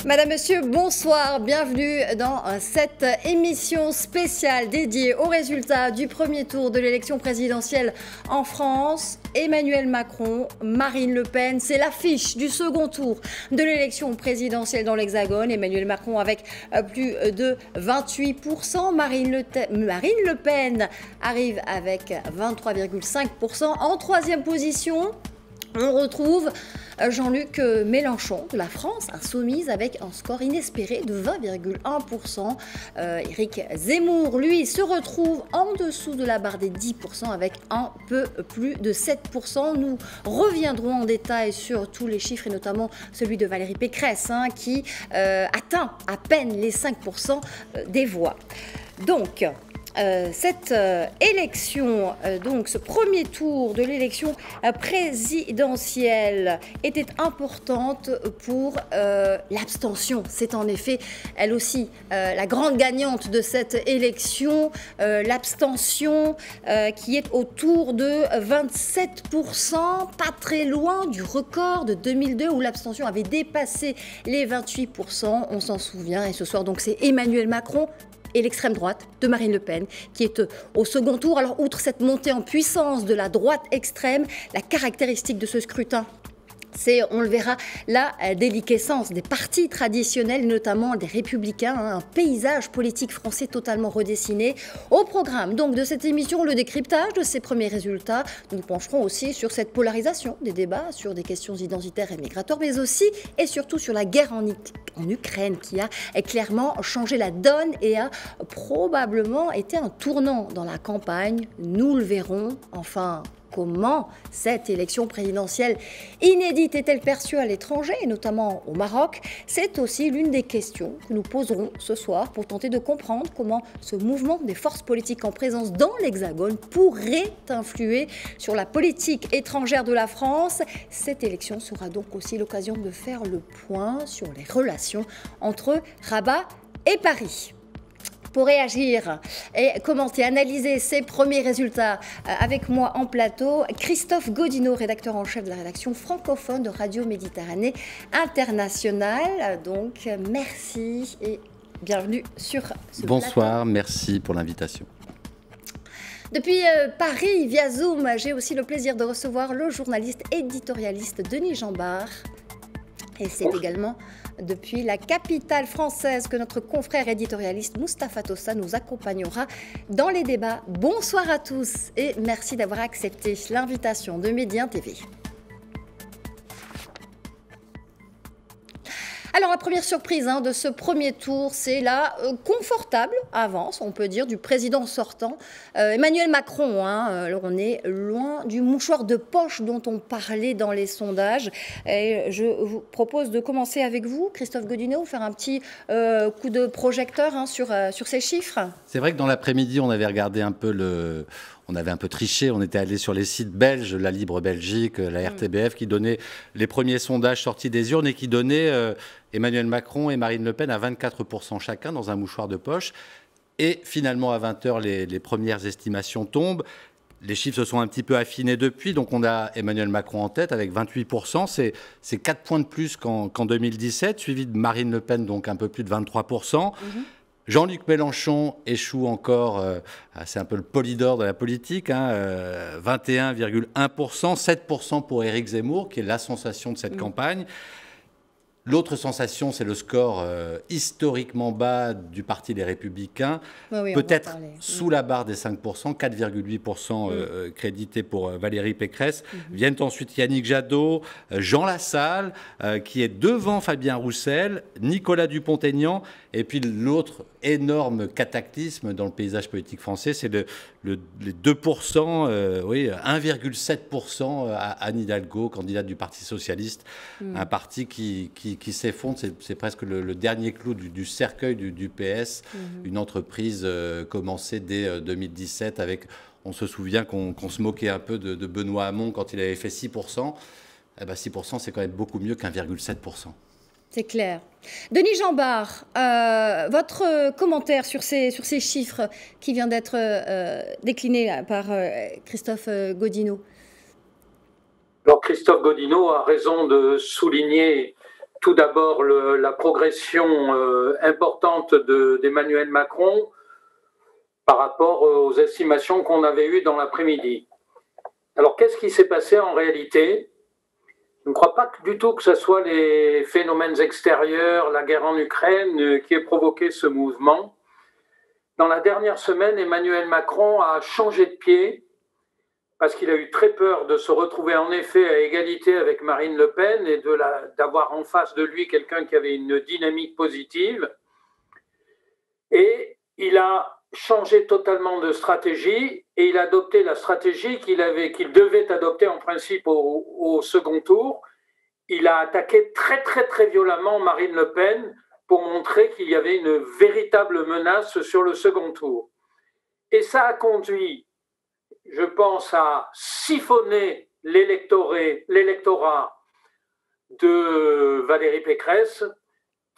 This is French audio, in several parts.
Madame, Monsieur, bonsoir. Bienvenue dans cette émission spéciale dédiée aux résultats du premier tour de l'élection présidentielle en France. Emmanuel Macron, Marine Le Pen, c'est l'affiche du second tour de l'élection présidentielle dans l'Hexagone. Emmanuel Macron avec plus de 28%. Marine Le Pen arrive avec 23,5%. En troisième position, on retrouve Jean-Luc Mélenchon de la France insoumise avec un score inespéré de 20,1%. Éric Zemmour, lui, se retrouve en dessous de la barre des 10% avec un peu plus de 7%. Nous reviendrons en détail sur tous les chiffres et notamment celui de Valérie Pécresse qui atteint à peine les 5% des voix. Donc, cette élection, donc ce premier tour de l'élection présidentielle était importante pour l'abstention. C'est en effet, elle aussi, la grande gagnante de cette élection, l'abstention qui est autour de 27%, pas très loin du record de 2002 où l'abstention avait dépassé les 28%, on s'en souvient. Et ce soir, donc, c'est Emmanuel Macron et l'extrême droite de Marine Le Pen qui est au second tour. Alors, outre cette montée en puissance de la droite extrême, la caractéristique de ce scrutin, c'est, on le verra, la déliquescence des partis traditionnels, notamment des Républicains, un paysage politique français totalement redessiné. Au programme donc de cette émission, le décryptage de ces premiers résultats. Nous nous pencherons aussi sur cette polarisation des débats, sur des questions identitaires et migratoires, mais aussi et surtout sur la guerre en Ukraine qui a clairement changé la donne et a probablement été un tournant dans la campagne. Nous le verrons, enfin. Comment cette élection présidentielle inédite est-elle perçue à l'étranger, et notamment au Maroc? C'est aussi l'une des questions que nous poserons ce soir pour tenter de comprendre comment ce mouvement des forces politiques en présence dans l'Hexagone pourrait influer sur la politique étrangère de la France. Cette élection sera donc aussi l'occasion de faire le point sur les relations entre Rabat et Paris. Pour réagir et commenter, analyser ces premiers résultats avec moi en plateau, Christophe Gaudineau, rédacteur en chef de la rédaction francophone de Radio Méditerranée Internationale. Donc, merci et bienvenue sur ce plateau. Bonsoir, merci pour l'invitation. Depuis Paris, via Zoom, j'ai aussi le plaisir de recevoir le journaliste éditorialiste Denis Jambard. Et c'est également depuis la capitale française que notre confrère éditorialiste Mustapha Tossa nous accompagnera dans les débats. Bonsoir à tous et merci d'avoir accepté l'invitation de Médien TV. Alors la première surprise de ce premier tour, c'est la confortable avance, on peut dire, du président sortant, Emmanuel Macron. Alors on est loin du mouchoir de poche dont on parlait dans les sondages. Et je vous propose de commencer avec vous, Christophe Gaudineau, faire un petit coup de projecteur sur ces chiffres. C'est vrai que dans l'après-midi, on avait regardé un peu On avait un peu triché, on était allé sur les sites belges, la Libre Belgique, la RTBF, qui donnaient les premiers sondages sortis des urnes et qui donnaient Emmanuel Macron et Marine Le Pen à 24% chacun dans un mouchoir de poche. Et finalement, à 20h, les premières estimations tombent. Les chiffres se sont un petit peu affinés depuis, donc on a Emmanuel Macron en tête avec 28%, c'est 4 points de plus qu'en 2017, suivi de Marine Le Pen, donc un peu plus de 23%. Jean-Luc Mélenchon échoue encore, c'est un peu le polydor de la politique, 21,1%, 7% pour Éric Zemmour, qui est la sensation de cette campagne. L'autre sensation, c'est le score historiquement bas du Parti des Républicains, peut-être sous la barre des 5%, 4,8% crédité pour Valérie Pécresse. Viennent ensuite Yannick Jadot, Jean Lassalle, qui est devant Fabien Roussel, Nicolas Dupont-Aignan, et puis l'autre énorme cataclysme dans le paysage politique français, c'est les 2%, 1,7% à Anne Hidalgo, candidate du Parti socialiste, un parti qui s'effondre, c'est presque le dernier clou du cercueil du PS, une entreprise commencée dès 2017 avec, on se souvient qu'on se moquait un peu de Benoît Hamon quand il avait fait 6%. 6%, c'est quand même beaucoup mieux qu'1,7%. C'est clair. Denis Jambard, votre commentaire sur ces chiffres qui vient d'être décliné par Christophe Gaudineau. Alors Christophe Gaudineau a raison de souligner tout d'abord la progression importante d'Emmanuel Macron par rapport aux estimations qu'on avait eues dans l'après-midi. Alors, qu'est-ce qui s'est passé en réalité? Je ne crois pas du tout que ce soit les phénomènes extérieurs, la guerre en Ukraine, qui ait provoqué ce mouvement. Dans la dernière semaine, Emmanuel Macron a changé de pied parce qu'il a eu très peur de se retrouver en effet à égalité avec Marine Le Pen et d'avoir en face de lui quelqu'un qui avait une dynamique positive. Et il a changé totalement de stratégie et il a adopté la stratégie qu'il devait adopter en principe au second tour. Il a attaqué très violemment Marine Le Pen pour montrer qu'il y avait une véritable menace sur le second tour. Et ça a conduit, je pense, à siphonner l'électorat de Valérie Pécresse,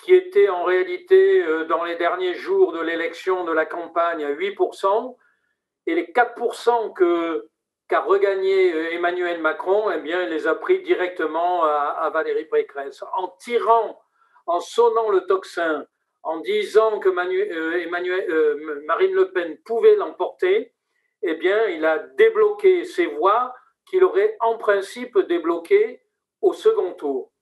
qui était en réalité, dans les derniers jours de l'élection de la campagne, à 8%, et les 4% qu'a regagné Emmanuel Macron, eh bien, il les a pris directement à Valérie Pécresse. En sonnant le tocsin, en disant que Marine Le Pen pouvait l'emporter, eh bien, il a débloqué ses voix qu'il aurait en principe débloquées au second tour.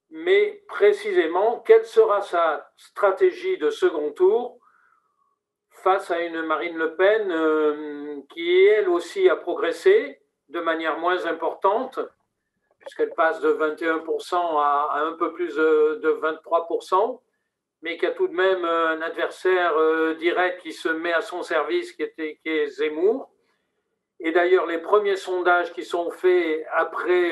Mais précisément, quelle sera sa stratégie de second tour face à une Marine Le Pen qui, elle aussi, a progressé de manière moins importante, puisqu'elle passe de 21% à un peu plus de 23%, mais qui a tout de même un adversaire direct qui se met à son service, qui est Zemmour. Et d'ailleurs, les premiers sondages qui sont faits après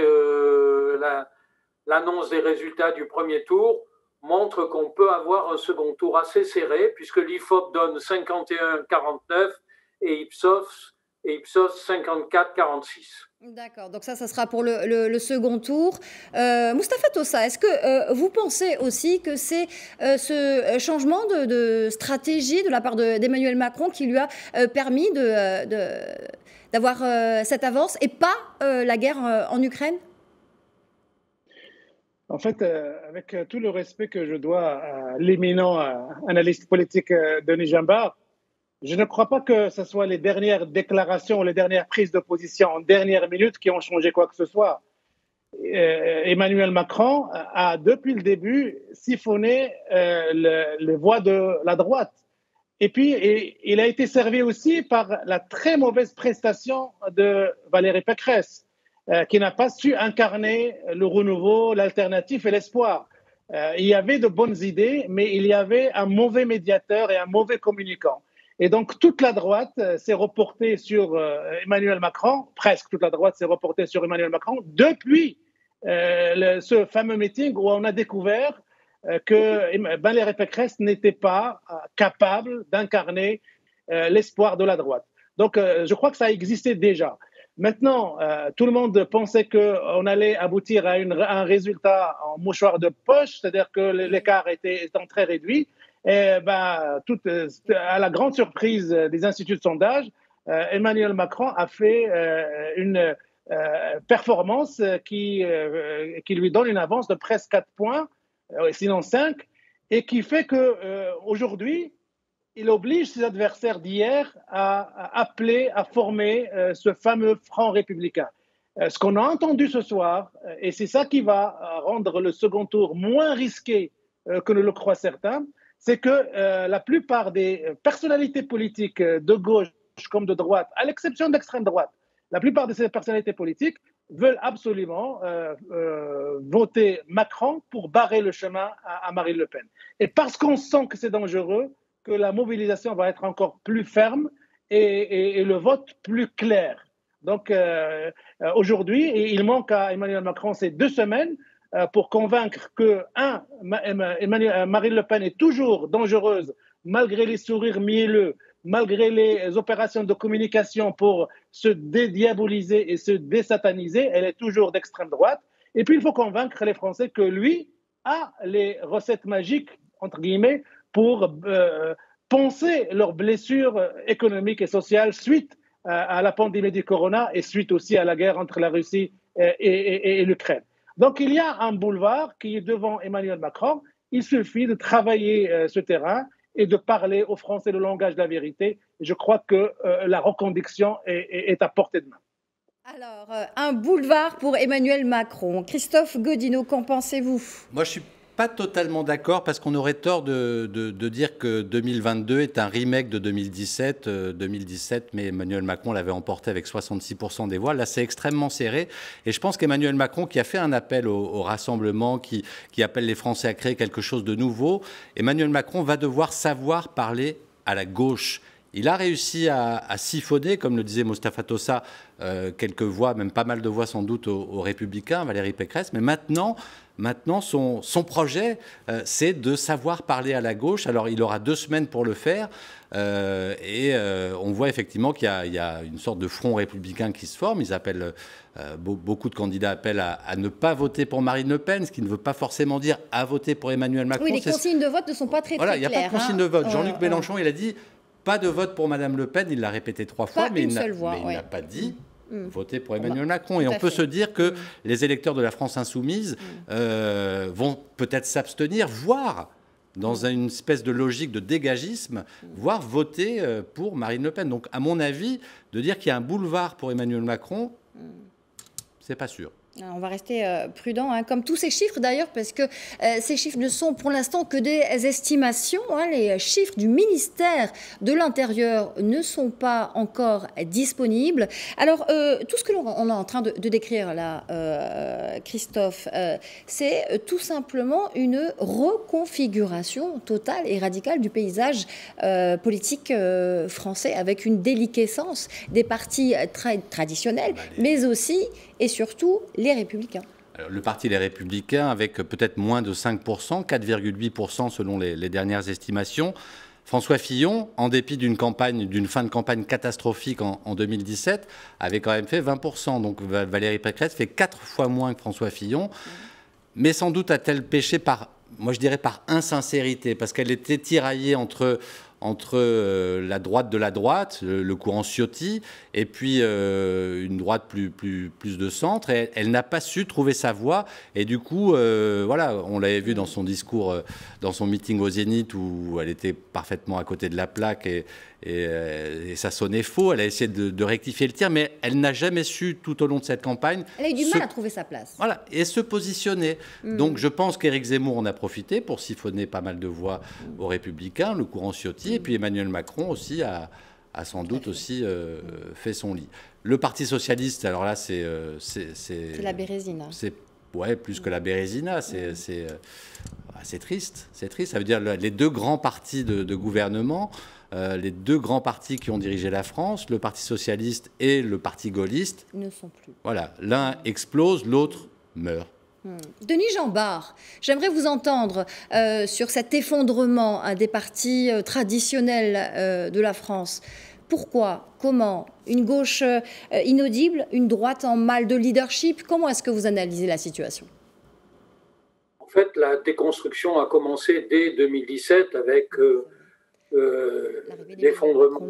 l'annonce des résultats du premier tour montrent qu'on peut avoir un second tour assez serré, puisque l'IFOP donne 51-49 et Ipsos 54-46. D'accord, donc ça sera pour le second tour. Mustapha Tossa, est-ce que vous pensez aussi que c'est ce changement de stratégie de la part d'Emmanuel Macron qui lui a permis d'avoir cette avance et pas la guerre en Ukraine? En fait, avec tout le respect que je dois à l'éminent analyste politique Denis Jambard, je ne crois pas que ce soit les dernières déclarations, les dernières prises de position en dernière minute qui ont changé quoi que ce soit. Emmanuel Macron a, depuis le début, siphonné les voix de la droite. Et puis, il a été servi aussi par la très mauvaise prestation de Valérie Pécresse, qui n'a pas su incarner le renouveau, l'alternative et l'espoir. Il y avait de bonnes idées, mais il y avait un mauvais médiateur et un mauvais communicant. Et donc, toute la droite s'est reportée sur Emmanuel Macron, presque toute la droite s'est reportée sur Emmanuel Macron, depuis ce fameux meeting où on a découvert que Valérie Pécresse n'était pas capable d'incarner l'espoir de la droite. Donc, je crois que ça existait déjà. Maintenant, tout le monde pensait qu'on allait aboutir à un résultat en mouchoir de poche, c'est-à-dire que l'écart étant très réduit. Et à la grande surprise des instituts de sondage, Emmanuel Macron a fait une performance qui lui donne une avance de presque 4 points, sinon 5, et qui fait qu'aujourd'hui, il oblige ses adversaires d'hier à appeler, à former ce fameux front républicain. Ce qu'on a entendu ce soir, et c'est ça qui va rendre le second tour moins risqué que ne le croient certains, c'est que la plupart des personnalités politiques de gauche comme de droite, à l'exception d'extrême droite, la plupart de ces personnalités politiques veulent absolument voter Macron pour barrer le chemin à Marine Le Pen. Et parce qu'on sent que c'est dangereux, que la mobilisation va être encore plus ferme et le vote plus clair. Donc aujourd'hui, il manque à Emmanuel Macron ces 2 semaines pour convaincre que, Marine Le Pen est toujours dangereuse, malgré les sourires mielleux, malgré les opérations de communication pour se dédiaboliser et se désataniser, elle est toujours d'extrême droite. Et puis, il faut convaincre les Français que lui a les recettes magiques, entre guillemets, pour penser leurs blessures économiques et sociales suite à la pandémie du corona et suite aussi à la guerre entre la Russie et l'Ukraine. Donc, il y a un boulevard qui est devant Emmanuel Macron. Il suffit de travailler ce terrain et de parler aux Français le langage de la vérité. Je crois que la reconduction est à portée de main. Alors, un boulevard pour Emmanuel Macron. Christophe Godino, qu'en pensez-vous? Moi, je suis pas totalement d'accord parce qu'on aurait tort de dire que 2022 est un remake de 2017. 2017, mais Emmanuel Macron l'avait emporté avec 66% des voix. Là, c'est extrêmement serré. Et je pense qu'Emmanuel Macron, qui a fait un appel au rassemblement, qui appelle les Français à créer quelque chose de nouveau, Emmanuel Macron va devoir savoir parler à la gauche. Il a réussi à siphonner, comme le disait Moustapha Tossa, quelques voix, même pas mal de voix sans doute aux Républicains, Valérie Pécresse. Mais maintenant son projet, c'est de savoir parler à la gauche. Alors, il aura 2 semaines pour le faire. On voit effectivement qu'il y a une sorte de front républicain qui se forme. Ils appellent, beaucoup de candidats appellent à ne pas voter pour Marine Le Pen, ce qui ne veut pas forcément dire à voter pour Emmanuel Macron. Oui, les consignes de vote ne sont pas très claires. Voilà, il n'y a pas de consignes de vote. Jean-Luc Mélenchon, il a dit pas de vote pour Madame Le Pen. Il l'a répété 3 fois, mais il n'a pas dit voter pour Emmanuel Macron. Et on peut se dire que les électeurs de la France insoumise vont peut-être s'abstenir, voire, dans une espèce de logique de dégagisme, voire voter pour Marine Le Pen. Donc, à mon avis, de dire qu'il y a un boulevard pour Emmanuel Macron, c'est pas sûr. On va rester prudent, hein, comme tous ces chiffres d'ailleurs, parce que ces chiffres ne sont pour l'instant que des estimations. Hein. Les chiffres du ministère de l'Intérieur ne sont pas encore disponibles. Alors, tout ce que l'on est en train de décrire là, Christophe, c'est tout simplement une reconfiguration totale et radicale du paysage politique français, avec une déliquescence des partis traditionnels, mais aussi et surtout les Républicains. Alors, le parti Les Républicains, avec peut-être moins de 5%, 4,8% selon les dernières estimations. François Fillon, en dépit d'une fin de campagne catastrophique en 2017, avait quand même fait 20%. Donc Valérie Pécresse fait 4 fois moins que François Fillon. Mais sans doute a-t-elle péché par insincérité, parce qu'elle était tiraillée entre la droite de la droite, le courant Ciotti, et puis une droite plus de centre. Et elle n'a pas su trouver sa voie. Et du coup, voilà, on l'avait vu dans son discours, dans son meeting au Zénith, où elle était parfaitement à côté de la plaque et ça sonnait faux. Elle a essayé de rectifier le tir, mais elle n'a jamais su, tout au long de cette campagne... Elle a eu du mal à trouver sa place. Voilà, et se positionner. Donc je pense qu'Éric Zemmour en a profité pour siphonner pas mal de voix aux Républicains, le courant Ciotti, et puis Emmanuel Macron aussi a sans doute aussi fait son lit. Le Parti socialiste, alors là, c'est la Bérésina. Ouais, plus que la Bérésina, c'est triste. C'est triste. Ça veut dire les 2 grands partis de gouvernement, les 2 grands partis qui ont dirigé la France, le Parti socialiste et le Parti gaulliste, ne sont plus. Voilà, l'un explose, l'autre meurt. Denis Jeanbart, j'aimerais vous entendre sur cet effondrement des partis traditionnels de la France. Pourquoi? Comment? Une gauche inaudible? Une droite en mal de leadership? Comment est-ce que vous analysez la situation? En fait, la déconstruction a commencé dès 2017 avec l'effondrement.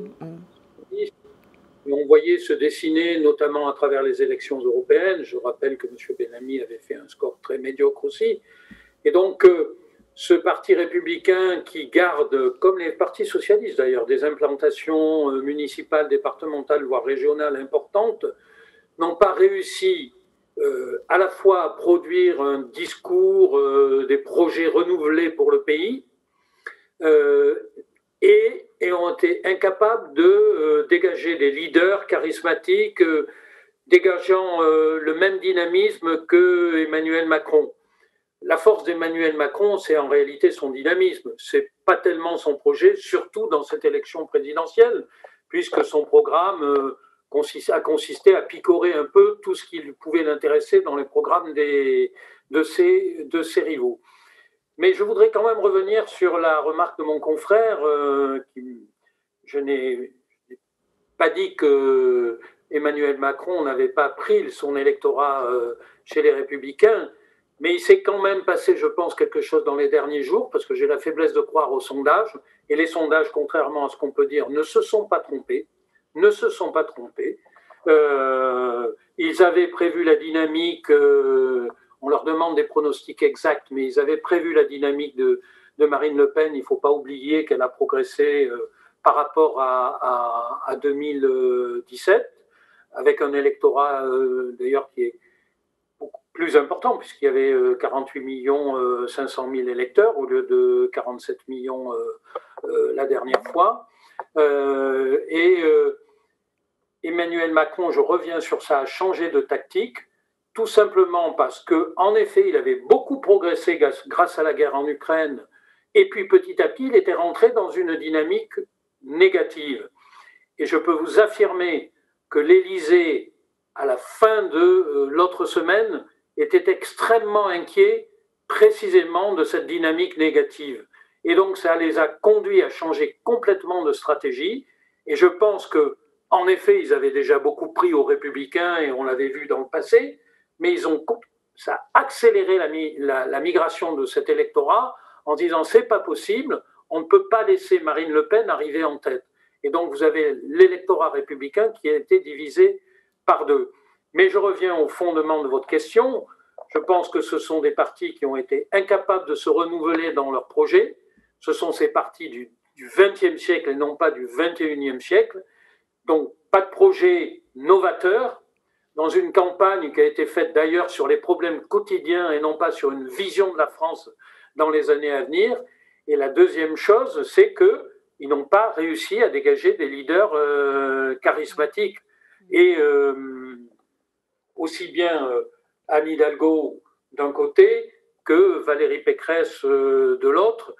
On voyait se dessiner, notamment à travers les élections européennes. Je rappelle que M. Benhammi avait fait un score très médiocre aussi. Et donc, ce parti républicain qui garde, comme les partis socialistes d'ailleurs, des implantations municipales, départementales, voire régionales importantes, n'ont pas réussi à la fois à produire un discours, des projets renouvelés pour le pays, et ont été incapables de dégager des leaders charismatiques, dégageant le même dynamisme que Emmanuel Macron. La force d'Emmanuel Macron, c'est en réalité son dynamisme. C'est pas tellement son projet, surtout dans cette élection présidentielle, puisque son programme a consisté à picorer un peu tout ce qui pouvait l'intéresser dans les programmes de ses rivaux. Mais je voudrais quand même revenir sur la remarque de mon confrère. Je n'ai pas dit que Emmanuel Macron n'avait pas pris son électorat chez les Républicains, mais il s'est quand même passé, je pense, quelque chose dans les derniers jours, parce que j'ai la faiblesse de croire aux sondages, et les sondages, contrairement à ce qu'on peut dire, ne se sont pas trompés. Ils avaient prévu la dynamique on leur demande des pronostics exacts, mais ils avaient prévu la dynamique de Marine Le Pen. Il ne faut pas oublier qu'elle a progressé par rapport à 2017, avec un électorat d'ailleurs qui est beaucoup plus important, puisqu'il y avait 48 500 000 électeurs au lieu de 47 millions la dernière fois. Emmanuel Macron, je reviens sur ça, a changé de tactique, tout simplement parce qu'en effet, il avait beaucoup progressé grâce à la guerre en Ukraine, et puis petit à petit, il était rentré dans une dynamique négative. Et je peux vous affirmer que l'Élysée, à la fin de l'autre semaine, était extrêmement inquiet précisément de cette dynamique négative. Et donc, ça les a conduits à changer complètement de stratégie. Et je pense que, en effet, ils avaient déjà beaucoup pris aux Républicains, et on l'avait vu dans le passé, mais ça a accéléré la migration de cet électorat en disant c'est pas possible, on ne peut pas laisser Marine Le Pen arriver en tête. Et donc, vous avez l'électorat républicain qui a été divisé par deux. Mais je reviens au fondement de votre question. Je pense que ce sont des partis qui ont été incapables de se renouveler dans leurs projets. Ce sont ces partis du XXe siècle et non pas du XXIe siècle. Donc, pas de projet novateur dans une campagne qui a été faite d'ailleurs sur les problèmes quotidiens et non pas sur une vision de la France dans les années à venir. Et la deuxième chose, c'est qu'ils n'ont pas réussi à dégager des leaders charismatiques. Et aussi bien Anne Hidalgo d'un côté que Valérie Pécresse de l'autre,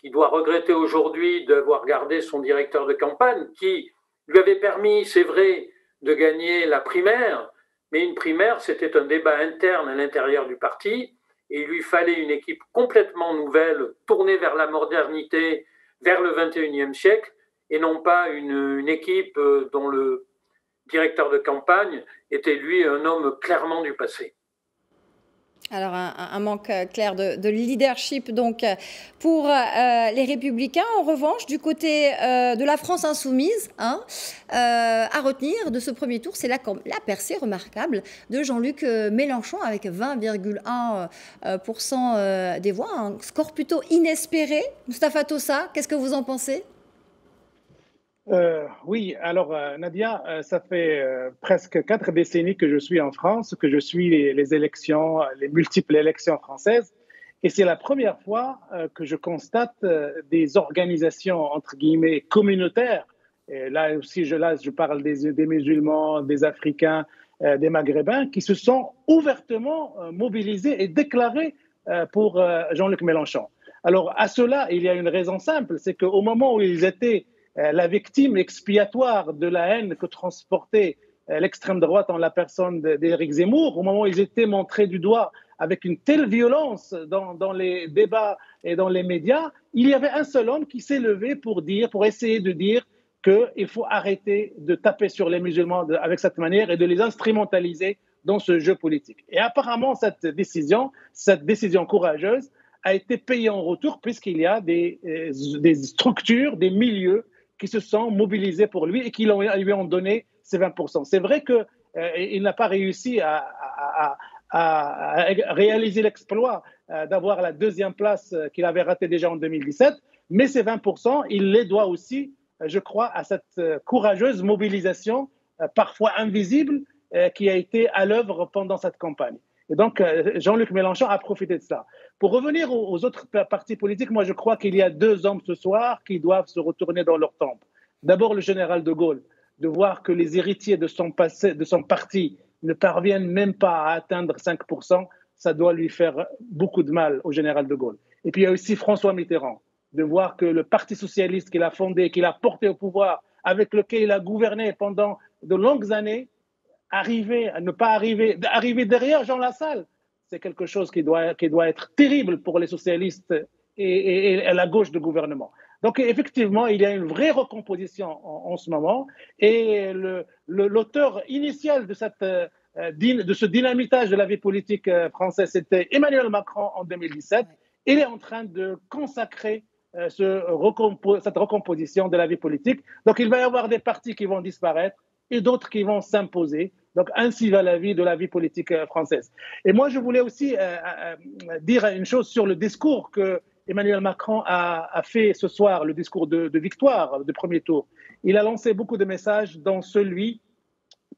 qui doit regretter aujourd'hui d'avoir gardé son directeur de campagne, qui lui avait permis, c'est vrai, de gagner la primaire, mais une primaire, c'était un débat interne à l'intérieur du parti, et il lui fallait une équipe complètement nouvelle, tournée vers la modernité, vers le XXIe siècle, et non pas une équipe dont le directeur de campagne était, lui, un homme clairement du passé. Alors, un manque clair de leadership donc pour les Républicains. En revanche, du côté de la France insoumise, à retenir de ce premier tour, c'est la percée remarquable de Jean-Luc Mélenchon avec 20,1% des voix. Un score plutôt inespéré. Moustapha Tossa, qu'est-ce que vous en pensez ? Oui, alors Nadia, ça fait presque 4 décennies que je suis en France, que je suis les élections, les multiples élections françaises, et c'est la première fois que je constate des organisations, entre guillemets, communautaires, et là aussi je parle des musulmans, des Africains, des Maghrébins, qui se sont ouvertement mobilisés et déclarés pour Jean-Luc Mélenchon. Alors à cela, il y a une raison simple, c'est qu'au moment où ils étaient la victime expiatoire de la haine que transportait l'extrême droite en la personne d'Éric Zemmour, au moment où ils étaient montrés du doigt avec une telle violence dans les débats et dans les médias, il y avait un seul homme qui s'est levé pour essayer de dire qu'il faut arrêter de taper sur les musulmans avec cette manière et de les instrumentaliser dans ce jeu politique. Et apparemment, cette décision courageuse a été payée en retour puisqu'il y a des structures, des milieux qui se sont mobilisés pour lui et qui lui ont donné ces 20%. C'est vrai qu'il n'a pas réussi à réaliser l'exploit d'avoir la deuxième place qu'il avait ratée déjà en 2017, mais ces 20%, il les doit aussi, je crois, à cette courageuse mobilisation, parfois invisible, qui a été à l'œuvre pendant cette campagne. Et donc, Jean-Luc Mélenchon a profité de cela. Pour revenir aux autres partis politiques, moi, je crois qu'il y a 2 hommes ce soir qui doivent se retourner dans leur tombe. D'abord, le général de Gaulle, de voir que les héritiers de son parti ne parviennent même pas à atteindre 5%, ça doit lui faire beaucoup de mal au général de Gaulle. Et puis, il y a aussi François Mitterrand, de voir que le Parti socialiste qu'il a fondé, qu'il a porté au pouvoir, avec lequel il a gouverné pendant de longues années, arriver derrière Jean Lassalle, c'est quelque chose qui doit être terrible pour les socialistes et la gauche de gouvernement. Donc effectivement, il y a une vraie recomposition en ce moment, et l'auteur initial de ce dynamitage de la vie politique française, c'était Emmanuel Macron en 2017. Il est en train de consacrer cette recomposition de la vie politique. Donc il va y avoir des partis qui vont disparaître et d'autres qui vont s'imposer. Donc, ainsi va la vie de la vie politique française. Et moi, je voulais aussi dire une chose sur le discours que Emmanuel Macron a fait ce soir, le discours de victoire de premier tour. Il a lancé beaucoup de messages, dont celui,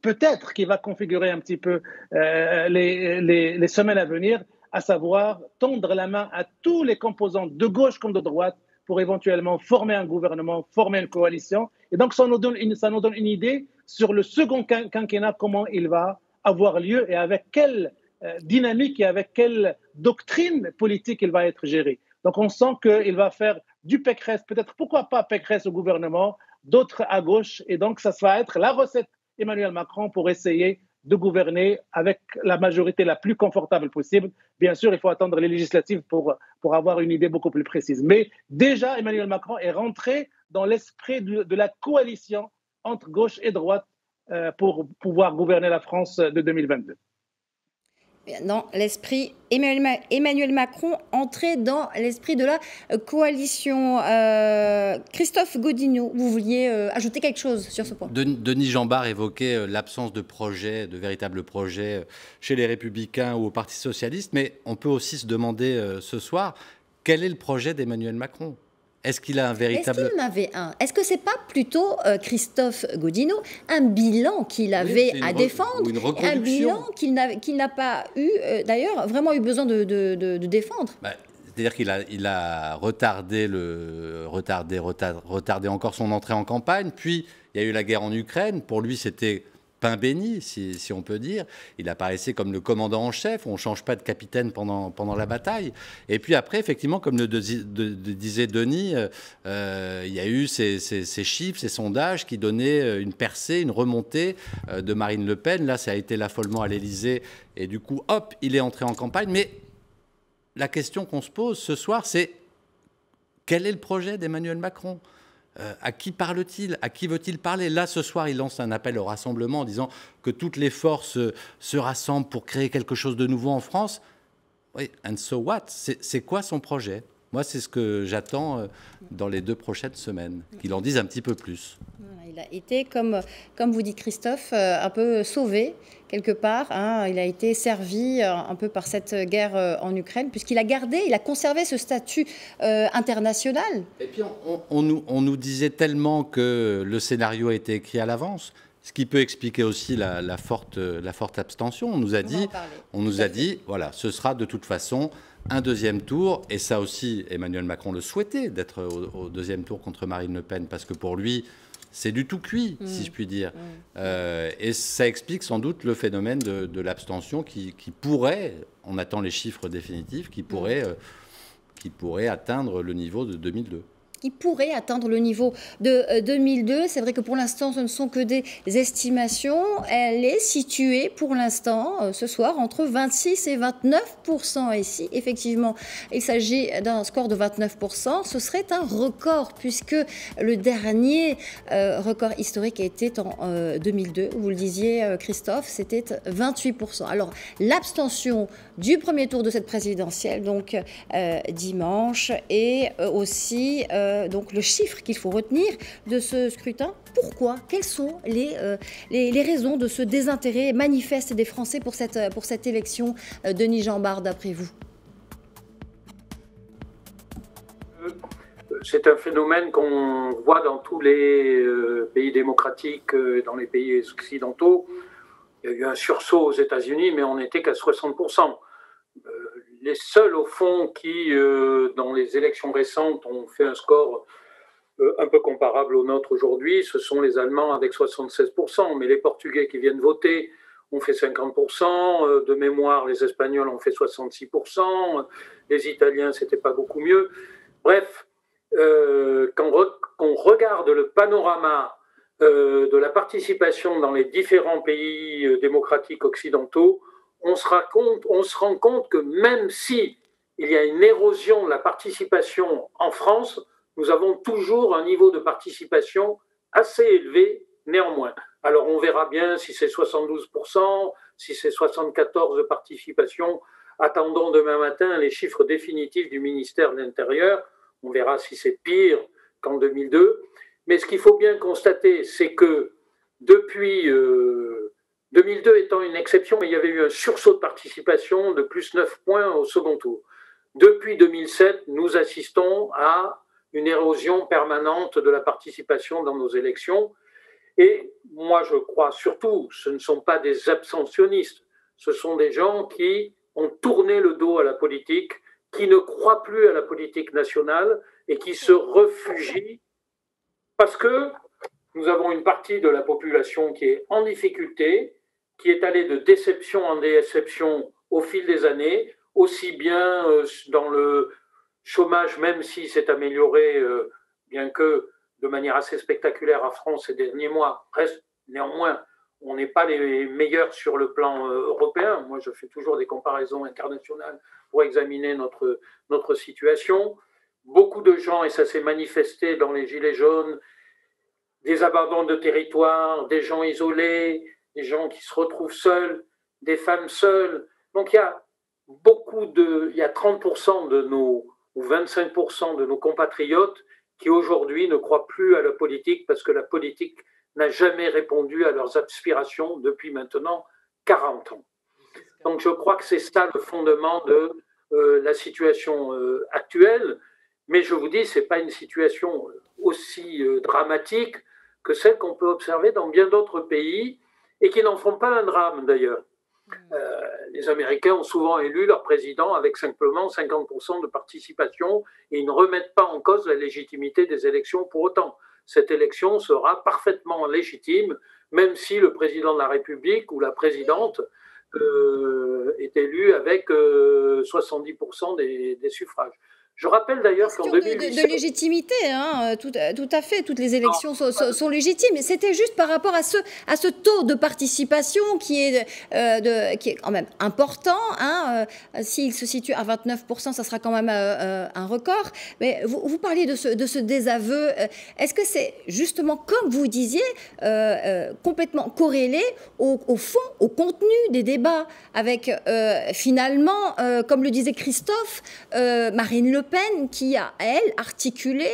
peut-être, qui va configurer un petit peu les semaines à venir, à savoir tendre la main à tous les composants de gauche comme de droite pour éventuellement former un gouvernement, former une coalition. Et donc, ça nous donne une idée sur le second quinquennat, comment il va avoir lieu et avec quelle dynamique et avec quelle doctrine politique il va être géré. Donc, on sent qu'il va faire du Pécresse, peut-être, pourquoi pas Pécresse au gouvernement, d'autres à gauche. Et donc, ça va être la recette Emmanuel Macron pour essayer de gouverner avec la majorité la plus confortable possible. Bien sûr, il faut attendre les législatives pour avoir une idée beaucoup plus précise. Mais déjà, Emmanuel Macron est rentré dans l'esprit de la coalition entre gauche et droite pour pouvoir gouverner la France de 2022. Dans l'esprit, Emmanuel Macron entrait dans l'esprit de la coalition. Christophe Godinot, vous vouliez ajouter quelque chose sur ce point? Denis Jambard évoquait l'absence de projet, de véritables projets chez les Républicains ou au Parti Socialiste, mais on peut aussi se demander ce soir, quel est le projet d'Emmanuel Macron? Est-ce qu'il a un véritable... Est-ce qu'il en avait un? Est-ce que c'est pas plutôt, Christophe Godinot, un bilan qu'il avait à défendre, un bilan qu'il n'a pas eu, d'ailleurs, vraiment eu besoin de défendre? C'est-à-dire qu'il a retardé encore son entrée en campagne, puis il y a eu la guerre en Ukraine. Pour lui, c'était pain béni, si on peut dire. Il apparaissait comme le commandant en chef. On ne change pas de capitaine pendant la bataille. Et puis après, effectivement, comme le disait Denis, il y a eu ces chiffres, ces sondages qui donnaient une percée, une remontée de Marine Le Pen. Là, ça a été l'affolement à l'Élysée. Et du coup, hop, il est entré en campagne. Mais la question qu'on se pose ce soir, c'est quel est le projet d'Emmanuel Macron ? À qui parle-t-il? À qui veut-il parler? Là, ce soir, il lance un appel au rassemblement en disant que toutes les forces se rassemblent pour créer quelque chose de nouveau en France. Oui, and so what? C'est quoi son projet? Moi, c'est ce que j'attends dans les 2 prochaines semaines, qu'il en dise un petit peu plus. Il a été, comme vous dit Christophe, un peu sauvé quelque part. Hein. Il a été servi un peu par cette guerre en Ukraine, puisqu'il a conservé ce statut international. Et puis, on nous disait tellement que le scénario a été écrit à l'avance, ce qui peut expliquer aussi la forte abstention. On nous a dit, voilà, ce sera de toute façon un deuxième tour, et ça aussi, Emmanuel Macron le souhaitait, d'être au deuxième tour contre Marine Le Pen, parce que pour lui, c'est du tout cuit, si je puis dire. Et ça explique sans doute le phénomène de l'abstention qui pourrait, on attend les chiffres définitifs, qui pourrait atteindre le niveau de 2002. Qui pourrait atteindre le niveau de 2002. C'est vrai que pour l'instant, ce ne sont que des estimations. Elle est située pour l'instant, ce soir, entre 26 et 29%. Et si, effectivement, il s'agit d'un score de 29%, ce serait un record, puisque le dernier record historique a été en 2002. Vous le disiez, Christophe, c'était 28%. Alors, l'abstention du premier tour de cette présidentielle, donc dimanche, et aussi... donc le chiffre qu'il faut retenir de ce scrutin. Pourquoi? Quelles sont les raisons de ce désintérêt manifeste des Français pour cette élection, Denis Jambard, d'après vous? C'est un phénomène qu'on voit dans tous les pays démocratiques, dans les pays occidentaux. Il y a eu un sursaut aux États-Unis, mais on n'était qu'à 60%. Les seuls, au fond, qui, dans les élections récentes, ont fait un score un peu comparable au nôtre aujourd'hui, ce sont les Allemands avec 76%. Mais les Portugais qui viennent voter ont fait 50%. De mémoire, les Espagnols ont fait 66%. Les Italiens, c'était pas beaucoup mieux. Bref, quand on regarde le panorama de la participation dans les différents pays démocratiques occidentaux, on se rend compte que même si il y a une érosion de la participation en France, nous avons toujours un niveau de participation assez élevé néanmoins. Alors on verra bien si c'est 72%, si c'est 74% de participation. Attendons demain matin les chiffres définitifs du ministère de l'Intérieur. On verra si c'est pire qu'en 2002. Mais ce qu'il faut bien constater, c'est que depuis 2002 étant une exception, mais il y avait eu un sursaut de participation de plus 9 points au second tour. Depuis 2007, nous assistons à une érosion permanente de la participation dans nos élections. Et moi, je crois surtout, ce ne sont pas des abstentionnistes, ce sont des gens qui ont tourné le dos à la politique, qui ne croient plus à la politique nationale et qui se réfugient parce que nous avons une partie de la population qui est en difficulté, qui est allée de déception en déception au fil des années, aussi bien dans le chômage, même si c'est amélioré, bien que de manière assez spectaculaire en France ces derniers mois, reste néanmoins, on n'est pas les meilleurs sur le plan européen. Moi, je fais toujours des comparaisons internationales pour examiner notre situation. Beaucoup de gens, et ça s'est manifesté dans les Gilets jaunes, des abandons de territoire, des gens isolés, des gens qui se retrouvent seuls, des femmes seules. Donc il y a il y a 30% de nos, ou 25% de nos compatriotes qui aujourd'hui ne croient plus à la politique parce que la politique n'a jamais répondu à leurs aspirations depuis maintenant 40 ans. Donc je crois que c'est ça le fondement de la situation actuelle. Mais je vous dis, ce n'est pas une situation aussi dramatique que celle qu'on peut observer dans bien d'autres pays et qui n'en font pas un drame d'ailleurs. Les Américains ont souvent élu leur président avec simplement 50% de participation et ils ne remettent pas en cause la légitimité des élections pour autant. Cette élection sera parfaitement légitime, même si le président de la République ou la présidente est élu avec 70% des suffrages. Je rappelle d'ailleurs qu'en 2017... De légitimité, hein, tout à fait, toutes les élections sont légitimes. Et c'était juste par rapport à ce taux de participation qui est quand même important. Hein, s'il se situe à 29%, ça sera quand même un record. Mais vous parliez de ce désaveu. Est-ce que c'est justement, comme vous disiez, complètement corrélé au fond, au contenu des débats, avec finalement, comme le disait Christophe, Marine Le Pen, qui a, elle, articulé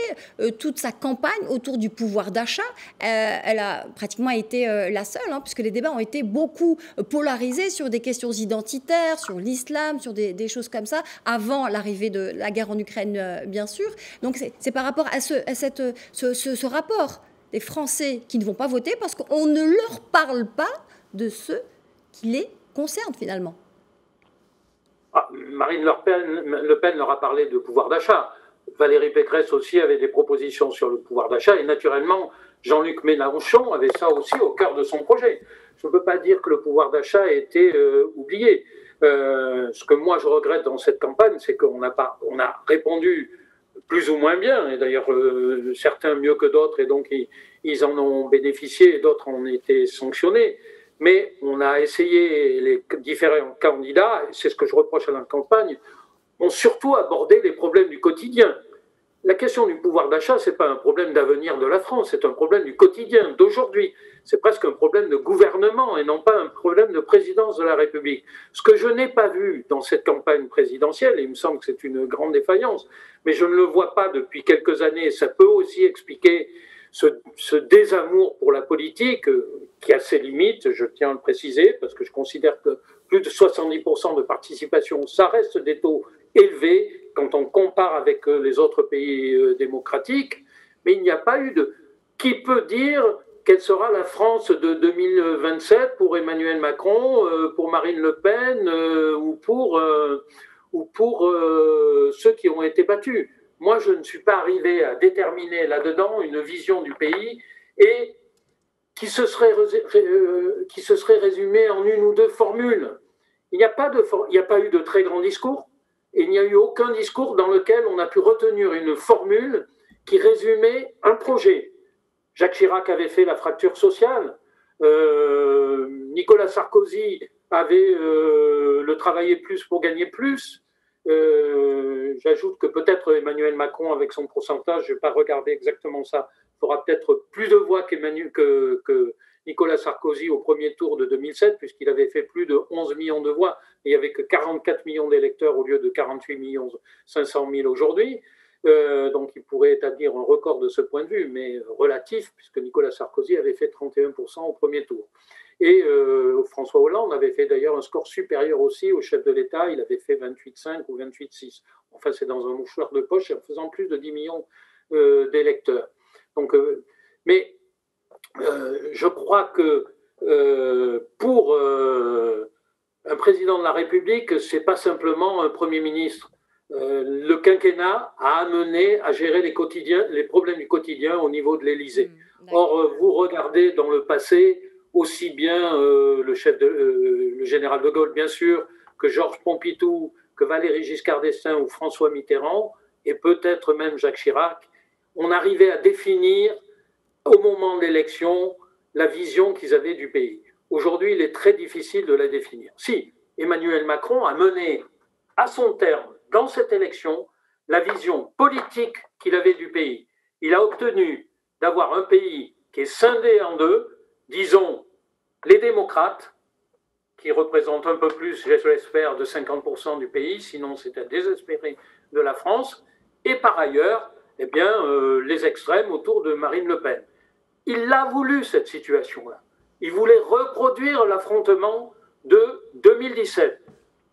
toute sa campagne autour du pouvoir d'achat. Elle a pratiquement été la seule, hein, puisque les débats ont été beaucoup polarisés sur des questions identitaires, sur l'islam, sur des choses comme ça, avant l'arrivée de la guerre en Ukraine, bien sûr. Donc c'est par rapport à ce rapport des Français qui ne vont pas voter parce qu'on ne leur parle pas de ce qui les concerne finalement. Marine Le Pen leur a parlé de pouvoir d'achat. Valérie Pécresse aussi avait des propositions sur le pouvoir d'achat. Et naturellement, Jean-Luc Mélenchon avait ça aussi au cœur de son projet. Je ne peux pas dire que le pouvoir d'achat a été oublié. Ce que moi je regrette dans cette campagne, c'est qu'on a répondu plus ou moins bien. Et d'ailleurs, certains mieux que d'autres, et donc ils en ont bénéficié, et d'autres ont été sanctionnés. Mais on a essayé, les différents candidats, et c'est ce que je reproche à la campagne, ont surtout abordé les problèmes du quotidien. La question du pouvoir d'achat, ce n'est pas un problème d'avenir de la France, c'est un problème du quotidien, d'aujourd'hui. C'est presque un problème de gouvernement et non pas un problème de présidence de la République. Ce que je n'ai pas vu dans cette campagne présidentielle, et il me semble que c'est une grande défaillance, mais je ne le vois pas depuis quelques années, ça peut aussi expliquer ce désamour pour la politique qui a ses limites, je tiens à le préciser, parce que je considère que plus de 70% de participation, ça reste des taux élevés quand on compare avec les autres pays démocratiques, mais il n'y a pas eu de... Qui peut dire quelle sera la France de 2027 pour Emmanuel Macron, pour Marine Le Pen ou pour ceux qui ont été battus? Moi, je ne suis pas arrivé à déterminer là-dedans une vision du pays et qui se serait résumée en une ou deux formules. Il n'y a pas eu de très grand discours et il n'y a eu aucun discours dans lequel on a pu retenir une formule qui résumait un projet. Jacques Chirac avait fait la fracture sociale. Nicolas Sarkozy avait le travailler plus pour gagner plus. J'ajoute que peut-être Emmanuel Macron, avec son pourcentage, je n'ai pas regardé exactement ça, fera peut-être plus de voix que Nicolas Sarkozy au premier tour de 2007, puisqu'il avait fait plus de 11 millions de voix, et il n'y avait que 44 millions d'électeurs au lieu de 48 500 000 aujourd'hui. Donc il pourrait établir un record de ce point de vue, mais relatif, puisque Nicolas Sarkozy avait fait 31% au premier tour. Et François Hollande avait fait d'ailleurs un score supérieur aussi au chef de l'État, il avait fait 28,5 ou 28,6. Enfin, c'est dans un mouchoir de poche en faisant plus de 10 millions d'électeurs. Donc, mais je crois que pour un président de la République, ce n'est pas simplement un Premier ministre. Le quinquennat a amené à gérer les problèmes du quotidien au niveau de l'Élysée. Or, vous regardez dans le passé, aussi bien le général de Gaulle, bien sûr, que Georges Pompidou, que Valéry Giscard d'Estaing ou François Mitterrand, et peut-être même Jacques Chirac, on arrivait à définir, au moment de l'élection, la vision qu'ils avaient du pays. Aujourd'hui, il est très difficile de la définir. Si Emmanuel Macron a mené à son terme, dans cette élection, la vision politique qu'il avait du pays. Il a obtenu d'avoir un pays qui est scindé en deux, disons les démocrates, qui représentent un peu plus, je l'espère, de 50% du pays, sinon c'est à désespérer de la France, et par ailleurs, eh bien, les extrêmes autour de Marine Le Pen. Il l'a voulu, cette situation-là. Il voulait reproduire l'affrontement de 2017,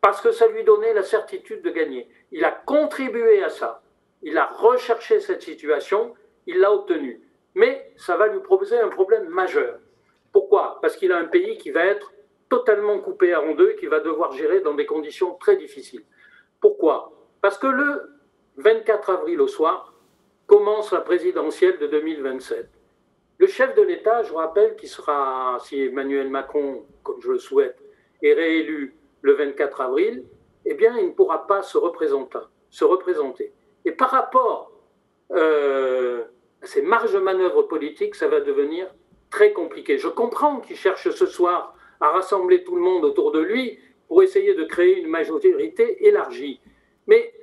parce que ça lui donnait la certitude de gagner. Il a contribué à ça. Il a recherché cette situation, il l'a obtenue. Mais ça va lui poser un problème majeur. Pourquoi? Parce qu'il a un pays qui va être totalement coupé en deux et qui va devoir gérer dans des conditions très difficiles. Pourquoi? Parce que le 24 avril au soir commence la présidentielle de 2027. Le chef de l'État, je vous rappelle, qui sera, si Emmanuel Macron, comme je le souhaite, est réélu le 24 avril, eh bien, il ne pourra pas se représenter. Et par rapport à ces marges de manœuvre politiques, ça va devenir très compliqué. Je comprends qu'il cherche ce soir à rassembler tout le monde autour de lui pour essayer de créer une majorité élargie. Mais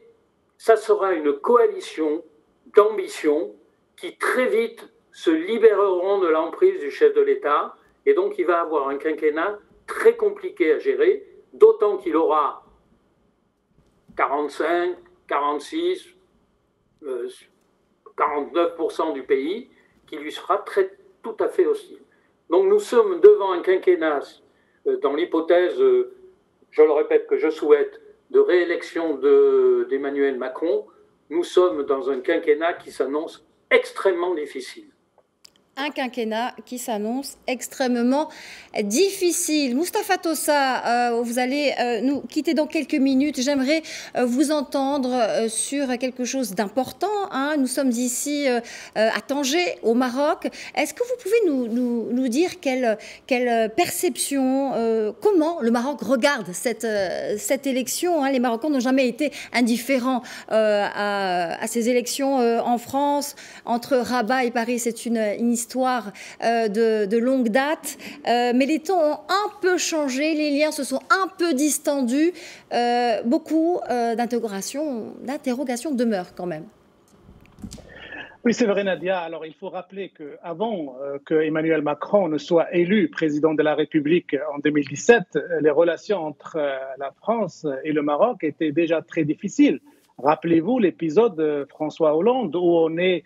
ça sera une coalition d'ambition qui très vite se libéreront de l'emprise du chef de l'État, et donc il va avoir un quinquennat très compliqué à gérer, d'autant qu'il aura 45, 46, 49% du pays qui lui sera tout à fait hostile. Donc nous sommes devant un quinquennat, dans l'hypothèse, je le répète, que je souhaite, de réélection d'Emmanuel Macron, nous sommes dans un quinquennat qui s'annonce extrêmement difficile. Un quinquennat qui s'annonce extrêmement difficile. Moustapha Tossa, vous allez nous quitter dans quelques minutes. J'aimerais vous entendre sur quelque chose d'important. Hein. Nous sommes ici à Tanger, au Maroc. Est-ce que vous pouvez nous dire quelle perception, comment le Maroc regarde cette élection, hein. Les Marocains n'ont jamais été indifférents à ces élections en France. Entre Rabat et Paris, c'est une histoire de longue date, mais les temps ont un peu changé, les liens se sont un peu distendus, beaucoup d'interrogations demeurent quand même. Oui, c'est vrai, Nadia. Alors, il faut rappeler qu'avant que Emmanuel Macron ne soit élu président de la République en 2017, les relations entre la France et le Maroc étaient déjà très difficiles. Rappelez-vous l'épisode de François Hollande où on est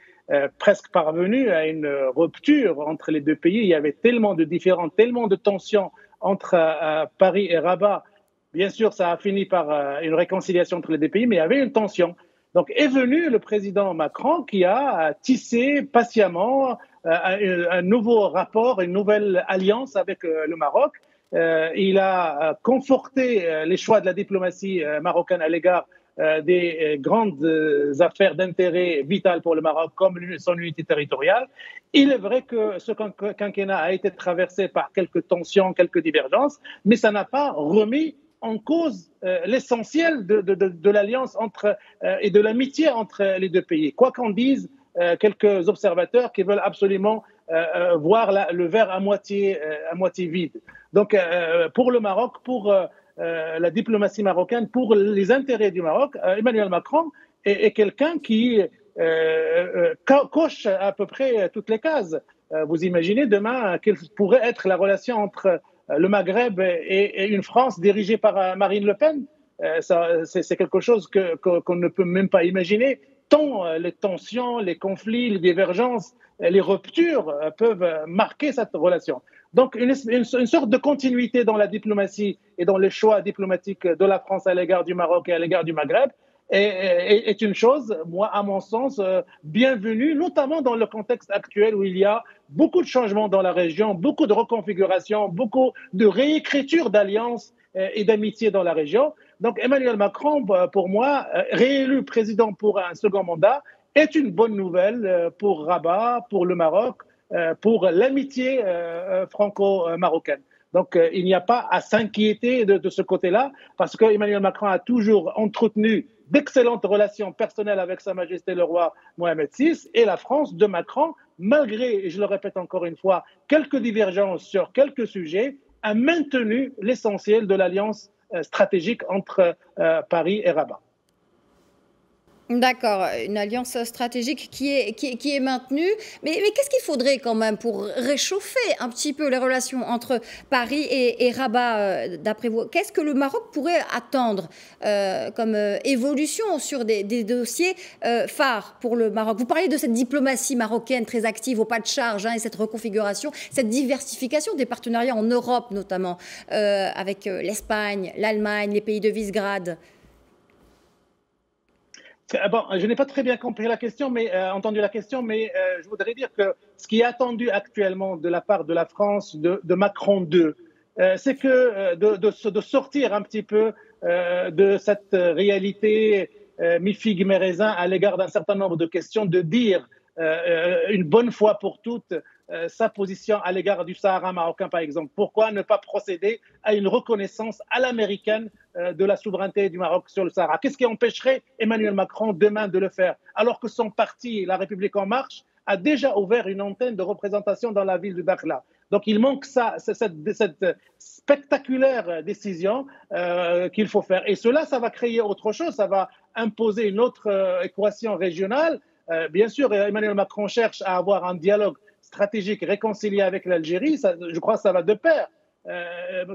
presque parvenu à une rupture entre les deux pays. Il y avait tellement de différends, tellement de tensions entre Paris et Rabat. Bien sûr, ça a fini par une réconciliation entre les deux pays, mais il y avait une tension. Donc est venu le président Macron qui a tissé patiemment un nouveau rapport, une nouvelle alliance avec le Maroc. Il a conforté les choix de la diplomatie marocaine à l'égard des grandes affaires d'intérêt vital pour le Maroc comme son unité territoriale. Il est vrai que ce quinquennat a été traversé par quelques tensions, quelques divergences, mais ça n'a pas remis en cause l'essentiel de l'alliance et de l'amitié entre les deux pays. Quoi qu'en disent quelques observateurs qui veulent absolument voir le verre à moitié vide. Donc pour le Maroc, pour la diplomatie marocaine, pour les intérêts du Maroc, Emmanuel Macron est quelqu'un qui coche à peu près toutes les cases. Vous imaginez demain quelle pourrait être la relation entre le Maghreb et une France dirigée par Marine Le Pen? C'est quelque chose qu'on ne peut même pas imaginer, tant les tensions, les conflits, les divergences, les ruptures peuvent marquer cette relation. Donc, une sorte de continuité dans la diplomatie et dans les choix diplomatiques de la France à l'égard du Maroc et à l'égard du Maghreb est une chose, moi, à mon sens, bienvenue, notamment dans le contexte actuel où il y a beaucoup de changements dans la région, beaucoup de reconfigurations, beaucoup de réécriture d'alliances et d'amitié dans la région. Donc, Emmanuel Macron, pour moi, réélu président pour un second mandat, est une bonne nouvelle pour Rabat, pour le Maroc, pour l'amitié franco-marocaine. Donc, il n'y a pas à s'inquiéter de ce côté-là, parce que Emmanuel Macron a toujours entretenu d'excellentes relations personnelles avec Sa Majesté le roi Mohamed VI, et la France de Macron, malgré, et je le répète encore une fois, quelques divergences sur quelques sujets, a maintenu l'essentiel de l'alliance stratégique entre Paris et Rabat. D'accord, une alliance stratégique qui est maintenue. Mais qu'est-ce qu'il faudrait quand même pour réchauffer un petit peu les relations entre Paris et Rabat, d'après vous? Qu'est-ce que le Maroc pourrait attendre comme évolution sur des dossiers phares pour le Maroc? Vous parlez de cette diplomatie marocaine très active au pas de charge, et cette reconfiguration, cette diversification des partenariats en Europe notamment, avec l'Espagne, l'Allemagne, les pays de Visegrad. Bon, je n'ai pas très bien compris la question, entendu la question, mais je voudrais dire que ce qui est attendu actuellement de la part de la France, de Macron II, c'est que de sortir un petit peu de cette réalité mi-figue, mi-raisin à l'égard d'un certain nombre de questions, de dire une bonne fois pour toutes sa position à l'égard du Sahara marocain, par exemple. Pourquoi ne pas procéder à une reconnaissance à l'américaine de la souveraineté du Maroc sur le Sahara? Qu'est-ce qui empêcherait Emmanuel Macron demain de le faire, alors que son parti, La République En Marche, a déjà ouvert une antenne de représentation dans la ville de Dakhla? Donc il manque cette spectaculaire décision qu'il faut faire. Et cela, ça va créer autre chose, ça va imposer une autre équation régionale. Bien sûr, Emmanuel Macron cherche à avoir un dialogue stratégique réconcilié avec l'Algérie. Je crois que ça va de pair.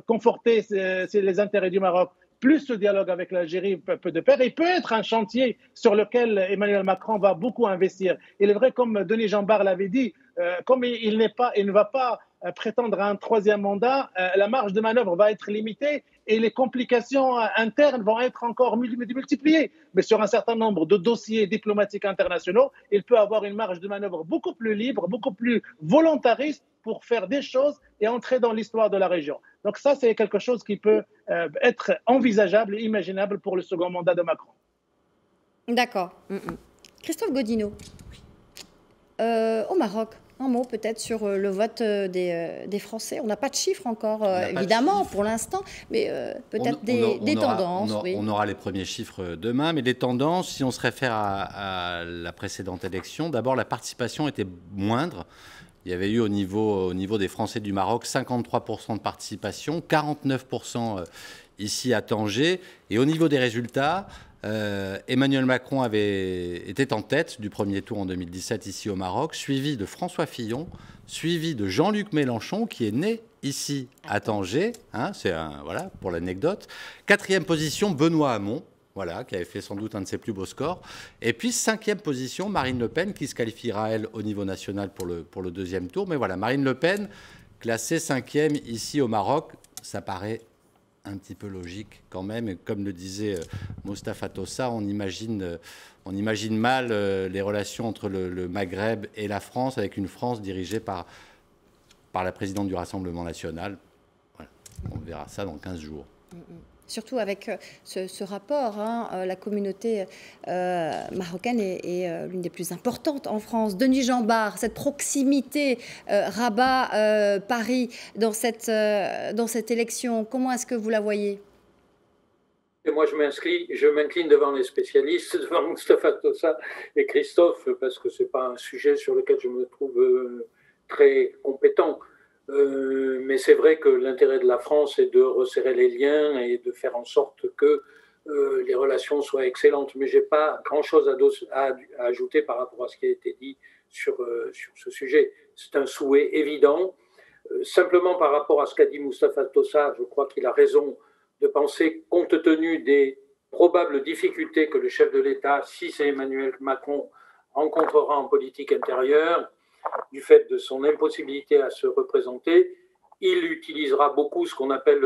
Conforter les intérêts du Maroc, plus ce dialogue avec l'Algérie peut de pair. Il peut être un chantier sur lequel Emmanuel Macron va beaucoup investir. Il est vrai, comme Denis Jambard l'avait dit, comme il ne va pas prétendre à un troisième mandat, la marge de manœuvre va être limitée et les complications internes vont être encore multipliées. Mais sur un certain nombre de dossiers diplomatiques internationaux, il peut avoir une marge de manœuvre beaucoup plus libre, beaucoup plus volontariste pour faire des choses et entrer dans l'histoire de la région. Donc ça, c'est quelque chose qui peut être envisageable et imaginable pour le second mandat de Macron. D'accord. Christophe Godino, au Maroc, un mot peut-être sur le vote des Français. On n'a pas de chiffres encore, évidemment, pour l'instant, mais peut-être des tendances. On aura les premiers chiffres demain, mais les tendances, si on se réfère à la précédente élection, d'abord la participation était moindre. Il y avait eu au niveau des Français du Maroc 53% de participation, 49% ici à Tanger. Et au niveau des résultats, Emmanuel Macron était en tête du premier tour en 2017 ici au Maroc, suivi de François Fillon, suivi de Jean-Luc Mélenchon, qui est né ici à Tanger. C'est voilà, pour l'anecdote. 4e position, Benoît Hamon. Voilà, qui avait fait sans doute un de ses plus beaux scores. Et puis, 5e position, Marine Le Pen, qui se qualifiera, elle, au niveau national pour le 2e tour. Mais voilà, Marine Le Pen, classée 5e ici au Maroc, ça paraît un petit peu logique quand même. Et comme le disait Mostafa Tossa, on imagine mal les relations entre le Maghreb et la France, avec une France dirigée par la présidente du Rassemblement national. Voilà. On verra ça dans 15 jours. Surtout avec ce rapport, la communauté marocaine est l'une des plus importantes en France. Denis Jambard, cette proximité Rabat-Paris dans cette élection, comment est-ce que vous la voyez? Et moi, je m'incline devant les spécialistes, devant Mostafa Tossa et Christophe, parce que ce n'est pas un sujet sur lequel je me trouve très compétent. Mais c'est vrai que l'intérêt de la France est de resserrer les liens et de faire en sorte que les relations soient excellentes. Mais je n'ai pas grand-chose à ajouter par rapport à ce qui a été dit sur ce sujet. C'est un souhait évident. Simplement par rapport à ce qu'a dit Mostafa Tossa, je crois qu'il a raison de penser, compte tenu des probable difficulté que le chef de l'État, si c'est Emmanuel Macron, rencontrera en politique intérieure, du fait de son impossibilité à se représenter, il utilisera beaucoup ce qu'on appelle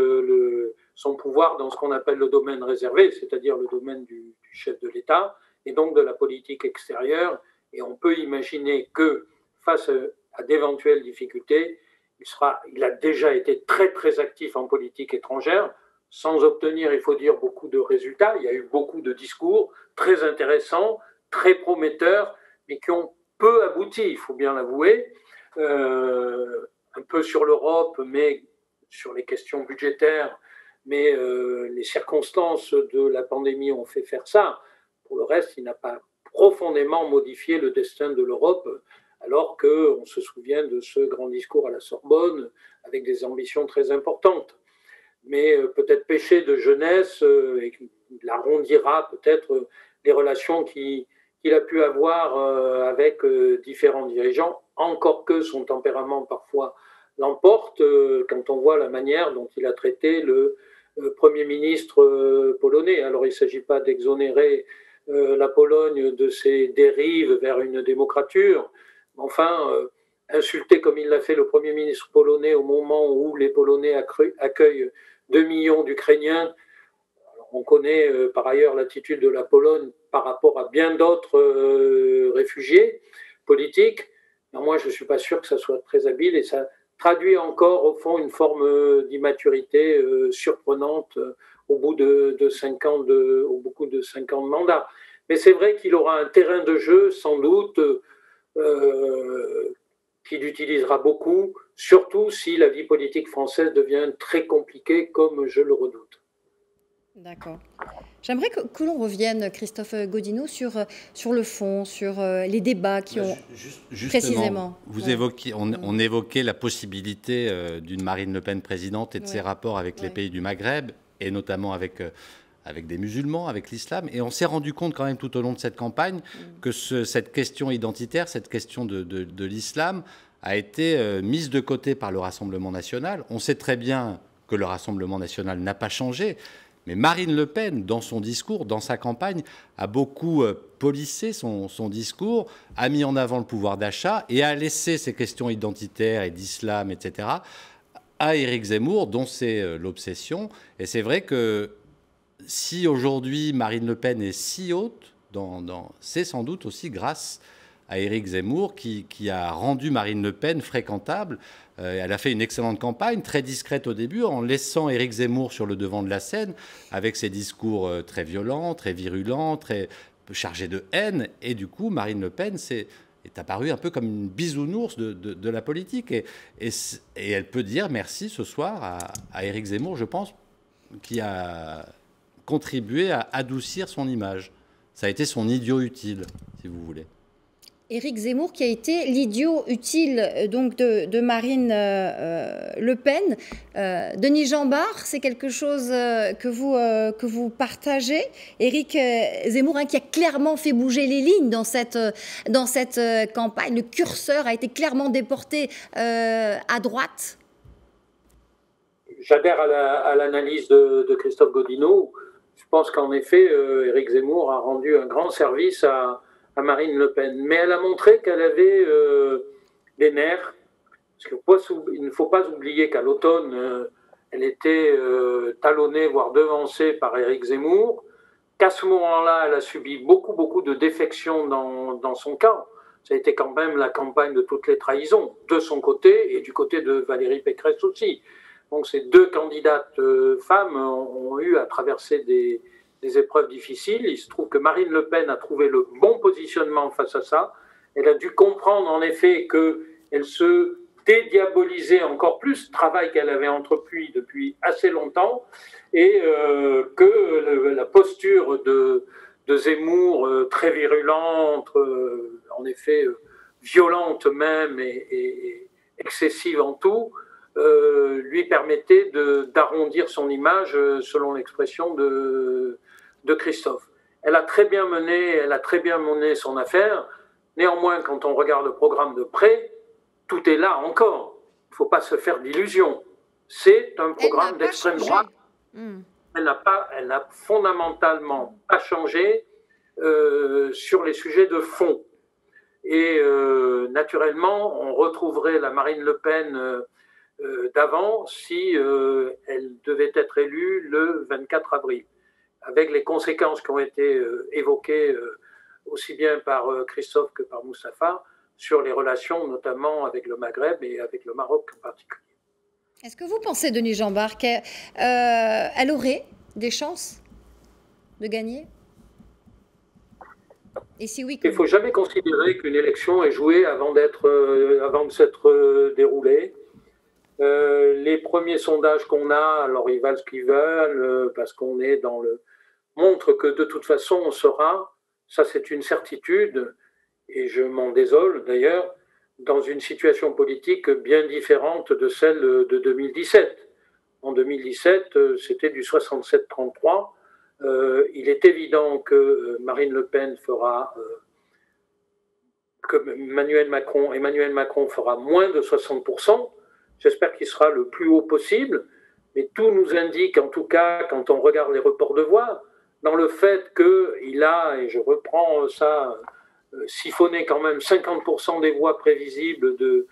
son pouvoir dans ce qu'on appelle le domaine réservé, c'est-à-dire le domaine du chef de l'État, et donc de la politique extérieure. Et on peut imaginer que, face à d'éventuelles difficultés, il a déjà été très, très actif en politique étrangère, sans obtenir, il faut dire, beaucoup de résultats. Il y a eu beaucoup de discours très intéressants, très prometteurs, mais qui ont peu abouti, il faut bien l'avouer, un peu sur l'Europe, mais sur les questions budgétaires, mais les circonstances de la pandémie ont fait faire ça. Pour le reste, il n'a pas profondément modifié le destin de l'Europe, alors qu'on se souvient de ce grand discours à la Sorbonne, avec des ambitions très importantes. Mais peut-être péché de jeunesse, et il arrondira peut-être les relations qu'il a pu avoir avec différents dirigeants, encore que son tempérament parfois l'emporte, quand on voit la manière dont il a traité le Premier ministre polonais. Alors il ne s'agit pas d'exonérer la Pologne de ses dérives vers une démocrature, mais enfin, insulter comme il l'a fait le Premier ministre polonais au moment où les Polonais accueillent 2 millions d'Ukrainiens. On connaît par ailleurs l'attitude de la Pologne par rapport à bien d'autres réfugiés politiques. Mais moi, je ne suis pas sûr que ça soit très habile et ça traduit encore, au fond, une forme d'immaturité surprenante au bout de 5 ans de mandat. Mais c'est vrai qu'il aura un terrain de jeu, sans doute, qu'il utilisera beaucoup, surtout si la vie politique française devient très compliquée, comme je le redoute. D'accord. J'aimerais que l'on revienne, Christophe Godino, sur le fond, sur les débats qui ont précisément... On évoquait la possibilité d'une Marine Le Pen présidente et de ses rapports avec les pays du Maghreb, et notamment avec des musulmans, avec l'islam. Et on s'est rendu compte quand même tout au long de cette campagne que cette question identitaire, cette question de l'islam a été mise de côté par le Rassemblement national. On sait très bien que le Rassemblement national n'a pas changé. Mais Marine Le Pen, dans son discours, dans sa campagne, a beaucoup policé son discours, a mis en avant le pouvoir d'achat et a laissé ces questions identitaires et d'islam, etc., à Éric Zemmour, dont c'est l'obsession. Et c'est vrai que si aujourd'hui Marine Le Pen est si haute, c'est sans doute aussi grâce à Éric Zemmour qui a rendu Marine Le Pen fréquentable. Elle a fait une excellente campagne, très discrète au début, en laissant Éric Zemmour sur le devant de la scène, avec ses discours très violents, très virulents, très chargés de haine. Et du coup, Marine Le Pen est apparue un peu comme une bisounours de la politique. Et elle peut dire merci ce soir à Éric Zemmour, je pense, qui a contribué à adoucir son image. Ça a été son idiot utile, si vous voulez. Éric Zemmour qui a été l'idiot utile donc de Marine Le Pen. Denis Jambard, c'est quelque chose que vous partagez. Éric Zemmour qui a clairement fait bouger les lignes dans cette campagne. Le curseur a été clairement déporté à droite. J'adhère à l'analyse de Christophe Godino. Je pense qu'en effet, Éric Zemmour a rendu un grand service à Marine Le Pen. Mais elle a montré qu'elle avait des nerfs. Parce qu'il ne faut pas oublier qu'à l'automne, elle était talonnée, voire devancée par Éric Zemmour, qu'à ce moment-là, elle a subi beaucoup de défections dans son camp. Ça a été quand même la campagne de toutes les trahisons, de son côté et du côté de Valérie Pécresse aussi. Donc ces deux candidates femmes ont eu à traverser des épreuves difficiles. Il se trouve que Marine Le Pen a trouvé le bon positionnement face à ça. Elle a dû comprendre en effet qu'elle se dédiabolisait encore plus, travail qu'elle avait entrepris depuis assez longtemps, et que la posture de Zemmour, très virulente, en effet violente même et excessive en tout, lui permettait d'arrondir son image, selon l'expression de Christophe. Elle a très bien mené son affaire. Néanmoins, quand on regarde le programme de près, tout est là encore. Il ne faut pas se faire d'illusions. C'est un programme d'extrême droite. elle n'a fondamentalement pas changé sur les sujets de fond. Et naturellement, on retrouverait la Marine Le Pen d'avant si elle devait être élue le 24 avril, avec les conséquences qui ont été évoquées aussi bien par Christophe que par Moustapha sur les relations notamment avec le Maghreb et avec le Maroc en particulier. Est-ce que vous pensez, Denis Jeanbart, qu'elle aurait des chances de gagner? Et si oui, il ne faut jamais considérer qu'une élection est jouée avant de s'être déroulée. Les premiers sondages qu'on a, alors ils valent ce qu'ils veulent, parce qu'on est dans le... montre que de toute façon on sera, ça c'est une certitude, et je m'en désole d'ailleurs, dans une situation politique bien différente de celle de 2017. En 2017, c'était du 67-33. Il est évident que Marine Le Pen fera, que Emmanuel Macron fera moins de 60%. J'espère qu'il sera le plus haut possible, mais tout nous indique, en tout cas, quand on regarde les reports de voix, dans le fait qu'il a, et je reprends ça, siphonné quand même 50% des voix prévisibles de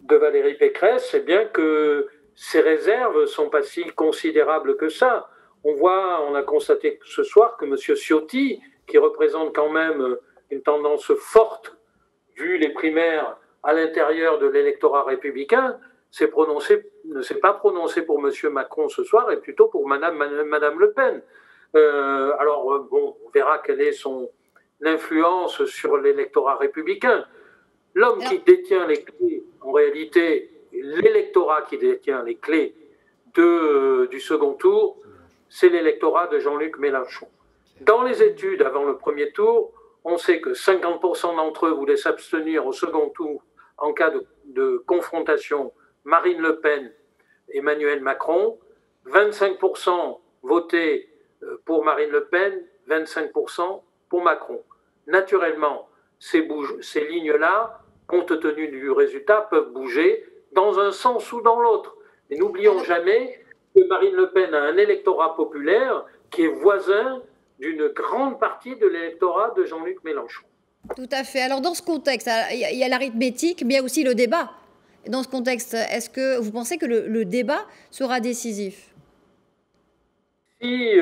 Valérie Pécresse, c'est bien que ces réserves ne sont pas si considérables que ça. On a constaté ce soir que M. Ciotti, qui représente quand même une tendance forte, vu les primaires à l'intérieur de l'électorat républicain, ne s'est pas prononcé pour M. Macron ce soir, et plutôt pour Madame Le Pen. Bon, on verra quelle est son influence sur l'électorat républicain. L'homme qui détient les clés, en réalité, l'électorat qui détient les clés du second tour, c'est l'électorat de Jean-Luc Mélenchon. Dans les études avant le premier tour, on sait que 50% d'entre eux voulaient s'abstenir au second tour en cas de confrontation Marine Le Pen, Emmanuel Macron, 25% votaient pour Marine Le Pen, 25% pour Macron. Naturellement, ces lignes-là, compte tenu du résultat, peuvent bouger dans un sens ou dans l'autre. Et n'oublions jamais que Marine Le Pen a un électorat populaire qui est voisin d'une grande partie de l'électorat de Jean-Luc Mélenchon. Tout à fait. Alors dans ce contexte, il y a l'arithmétique, mais il y a aussi le débat. Dans ce contexte, est-ce que vous pensez que le débat sera décisif? Si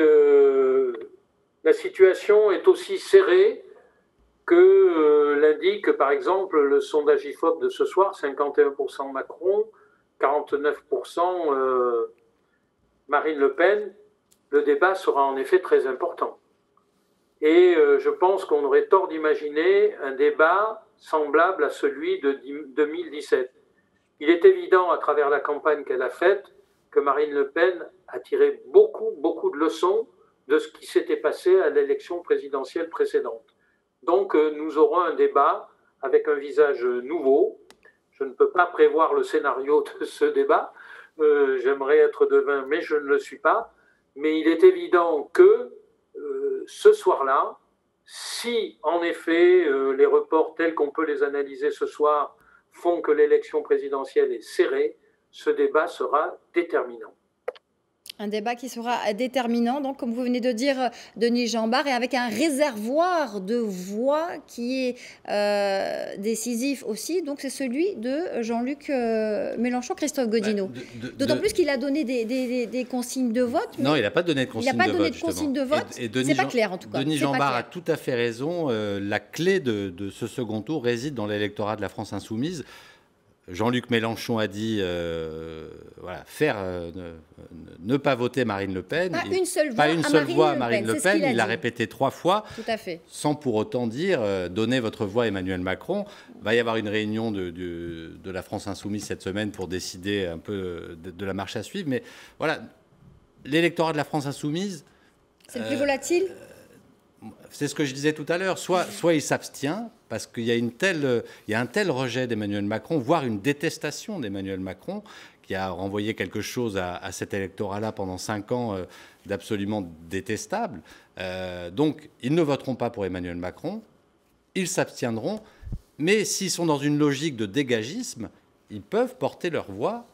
la situation est aussi serrée que l'indique par exemple le sondage IFOP de ce soir, 51% Macron, 49% Marine Le Pen, le débat sera en effet très important. Et je pense qu'on aurait tort d'imaginer un débat semblable à celui de 2017. Il est évident, à travers la campagne qu'elle a faite, que Marine Le Pen a tiré beaucoup de leçons de ce qui s'était passé à l'élection présidentielle précédente. Donc nous aurons un débat avec un visage nouveau. Je ne peux pas prévoir le scénario de ce débat. J'aimerais être devin, mais je ne le suis pas. Mais il est évident que ce soir-là, si en effet les reports tels qu'on peut les analyser ce soir font que l'élection présidentielle est serrée, ce débat sera déterminant. Un débat qui sera déterminant, donc, comme vous venez de dire, Denis Jeanbart, et avec un réservoir de voix qui est décisif aussi. Donc, c'est celui de Jean-Luc Mélenchon, Christophe Godino. D'autant plus qu'il a donné des consignes de vote. Non, il n'a pas donné de consignes de vote. Il n'a pas donné de consignes de vote. C'est pas clair, en tout cas. Denis Jeanbart a tout à fait raison. La clé de ce second tour réside dans l'électorat de la France insoumise. Jean-Luc Mélenchon a dit ne pas voter Marine Le Pen. Pas une seule voix Marine Le Pen. Il l'a répété 3 fois, tout à fait, sans pour autant dire donnez votre voix à Emmanuel Macron. Il va y avoir une réunion de la France insoumise cette semaine pour décider un peu de la marche à suivre. Mais voilà, l'électorat de la France insoumise... C'est le plus volatile. C'est ce que je disais tout à l'heure. Soit il s'abstient, parce qu'il y a un tel rejet d'Emmanuel Macron, voire une détestation d'Emmanuel Macron, qui a renvoyé quelque chose à cet électorat-là pendant 5 ans d'absolument détestable. Donc, ils ne voteront pas pour Emmanuel Macron, ils s'abstiendront, mais s'ils sont dans une logique de dégagisme, ils peuvent porter leur voix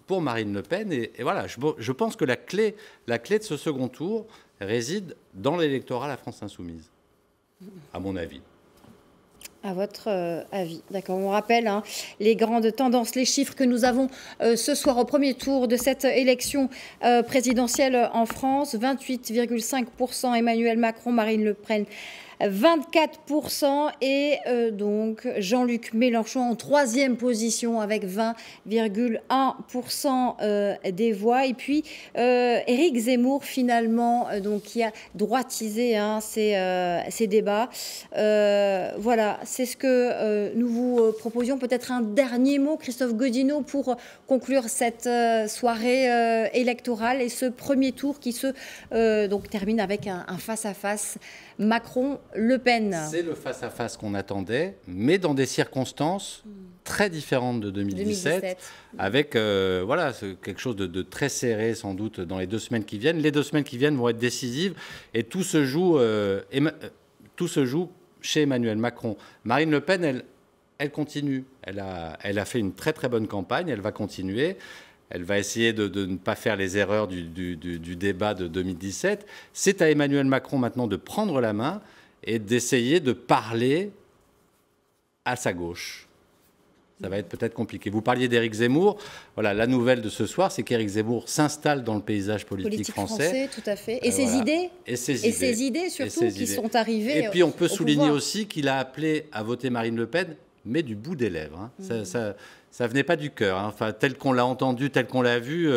pour Marine Le Pen. Et voilà, je pense que la clé de ce second tour réside dans l'électorat La France Insoumise, à mon avis. À votre avis, d'accord. On rappelle les grandes tendances, les chiffres que nous avons ce soir au premier tour de cette élection présidentielle en France. 28,5% Emmanuel Macron, Marine Le Pen 24% et donc Jean-Luc Mélenchon en troisième position avec 20,1% des voix. Et puis Éric Zemmour finalement donc qui a droitisé ces débats. Voilà, c'est ce que nous vous proposions. Peut-être un dernier mot, Christophe Godino, pour conclure cette soirée électorale et ce premier tour qui se donc termine avec un face-à-face Macron-Le Pen. C'est le face-à-face qu'on attendait, mais dans des circonstances très différentes de 2017. Avec voilà, quelque chose de très serré sans doute dans les 2 semaines qui viennent. Les 2 semaines qui viennent vont être décisives et tout se joue chez Emmanuel Macron. Marine Le Pen, elle continue. Elle a fait une très très bonne campagne, elle va continuer. Elle va essayer de ne pas faire les erreurs du débat de 2017. C'est à Emmanuel Macron maintenant de prendre la main et d'essayer de parler à sa gauche. Ça va être peut-être compliqué. Vous parliez d'Éric Zemmour. Voilà, la nouvelle de ce soir, c'est qu'Éric Zemmour s'installe dans le paysage politique français. Tout à fait. Et ses idées. Et ses idées surtout qui sont arrivées. Et puis on peut souligner aussi qu'il a appelé à voter Marine Le Pen, mais du bout des lèvres. Ça venait pas du cœur. Enfin, tel qu'on l'a entendu, tel qu'on l'a vu,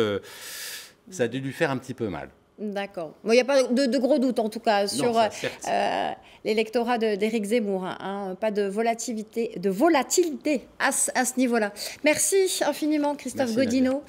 ça a dû lui faire un petit peu mal. D'accord. Il n'y a pas de gros doutes, en tout cas, sur l'électorat d'Éric Zemmour. Pas de volatilité à ce niveau-là. Merci infiniment, Christophe Godino,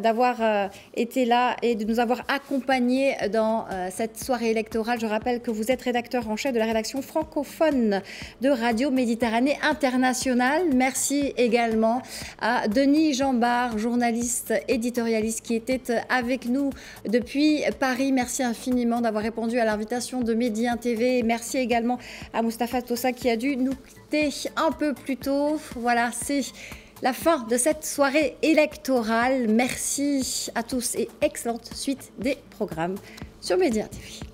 d'avoir été là et de nous avoir accompagnés dans cette soirée électorale. Je rappelle que vous êtes rédacteur en chef de la rédaction francophone de Radio Méditerranée Internationale. Merci également à Denis Jambard, journaliste éditorialiste qui était avec nous depuis Paris. Merci infiniment d'avoir répondu à l'invitation de Média TV. Merci également à Moustapha Tossa qui a dû nous quitter un peu plus tôt. Voilà, c'est la fin de cette soirée électorale. Merci à tous et excellente suite des programmes sur Média TV.